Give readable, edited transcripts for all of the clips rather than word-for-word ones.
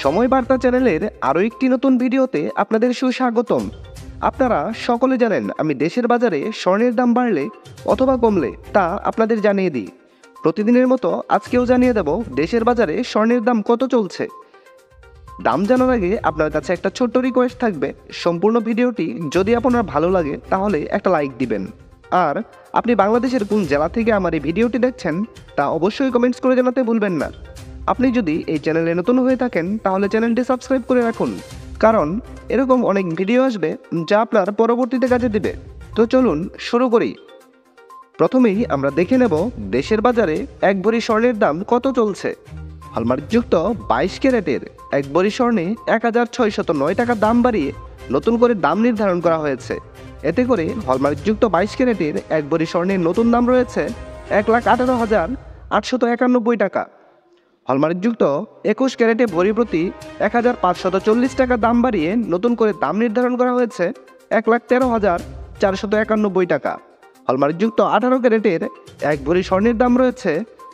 সময় বার্তা চ্যানেলের আরও একটি নতুন ভিডিওতে আপনাদের সুস্বাগতম। আপনারা সকলে জানেন আমি দেশের বাজারে স্বর্ণের দাম বাড়লে অথবা কমলে তা আপনাদের জানিয়ে দিই। প্রতিদিনের মতো আজকেও জানিয়ে দেব দেশের বাজারে স্বর্ণের দাম কত চলছে। দাম জানার আগে আপনার কাছে একটা ছোট্ট রিকোয়েস্ট থাকবে, সম্পূর্ণ ভিডিওটি যদি আপনার ভালো লাগে তাহলে একটা লাইক দিবেন। আর আপনি বাংলাদেশের কোন জেলা থেকে আমার এই ভিডিওটি দেখছেন তা অবশ্যই কমেন্টস করে জানাতে ভুলবেন না। আপনি যদি এই চ্যানেলে নতুন হয়ে থাকেন তাহলে চ্যানেলটি সাবস্ক্রাইব করে রাখুন, কারণ এরকম অনেক ভিডিও আসবে যা আপনার পরবর্তীতে কাজে দিবে। তো চলুন শুরু করি। প্রথমেই আমরা দেখে নেব দেশের বাজারে এক ভরি স্বর্ণের দাম কত চলছে। হলমার্কযুক্ত 22 ক্যারেটের এক ভরি স্বর্ণে 1609 টাকা দাম বাড়িয়ে নতুন করে দাম নির্ধারণ করা হয়েছে। এতে করে হলমার্কযুক্ত 22 ক্যারেটের এক ভরি স্বর্ণের নতুন দাম রয়েছে 1,18,891 টাকা। হলমার্কযুক্ত 21 ক্যারেটে ভরি প্রতি 1,540 টাকা দাম বাড়িয়ে নতুন করে দাম নির্ধারণ করা হয়েছে 1,13,491 টাকা। হলমার্কযুক্ত 18 ক্যারেটের এক ভরি স্বর্ণের দাম রয়েছে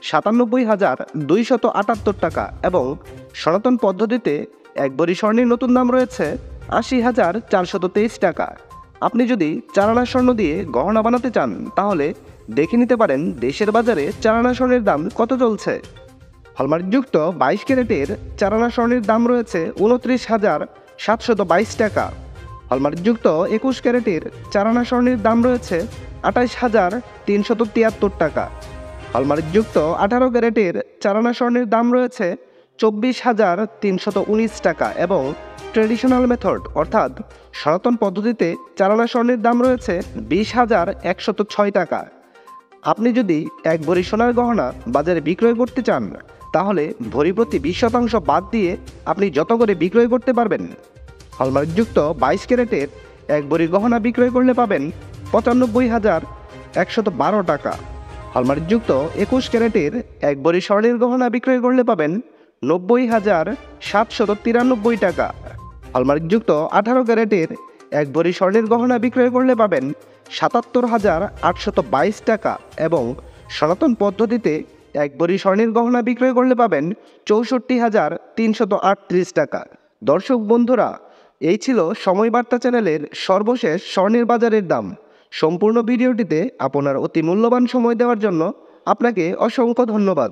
97,278 টাকা এবং সনাতন পদ্ধতিতে এক ভরি স্বর্ণের নতুন দাম রয়েছে 80,423 টাকা। আপনি যদি চারানা স্বর্ণ দিয়ে গহনা বানাতে চান তাহলে দেখে নিতে পারেন দেশের বাজারে চারানা স্বর্ণের দাম কত চলছে। হলমার্কযুক্ত 22 ক্যারেটের চারানা স্বর্ণের দাম রয়েছে 29,722 টাকা। হলমার্কযুক্ত 21 ক্যারেটের চারানা স্বর্ণের দাম রয়েছে 28,373 টাকা। হলমার্কযুক্ত 18 ক্যারেটের চারানা স্বর্ণের দাম রয়েছে 24,319 টাকা এবং ট্রেডিশনাল মেথড অর্থাৎ সনাতন পদ্ধতিতে চারানা স্বর্ণের দাম রয়েছে 20,106 টাকা। আপনি যদি এক ভরি সোনার গহনা বাজারে বিক্রয় করতে চান তাহলে ভরি প্রতি 20% বাদ দিয়ে আপনি যত করে বিক্রয় করতে পারবেন। হলমার্কযুক্ত 22 ক্যারেটের এক ভরি গহনা বিক্রয় করলে পাবেন 95,112 টাকা। হলমার্কযুক্ত 21 ক্যারেটের এক ভরি স্বর্ণের গহনা বিক্রয় করলে পাবেন 90,793 টাকা। হলমার্কযুক্ত 18 ক্যারেটের এক ভরি স্বর্ণের গহনা বিক্রয় করলে পাবেন 77,822 টাকা এবং সনাতন পদ্ধতিতে এক ভরি স্বর্ণের গহনা বিক্রয় করলে পাবেন 64,338 টাকা। দর্শক বন্ধুরা, এই ছিল সময় বার্তা চ্যানেলের সর্বশেষ স্বর্ণের বাজারের দাম। সম্পূর্ণ ভিডিওটিতে আপনার অতি মূল্যবান সময় দেওয়ার জন্য আপনাকে অসংখ্য ধন্যবাদ।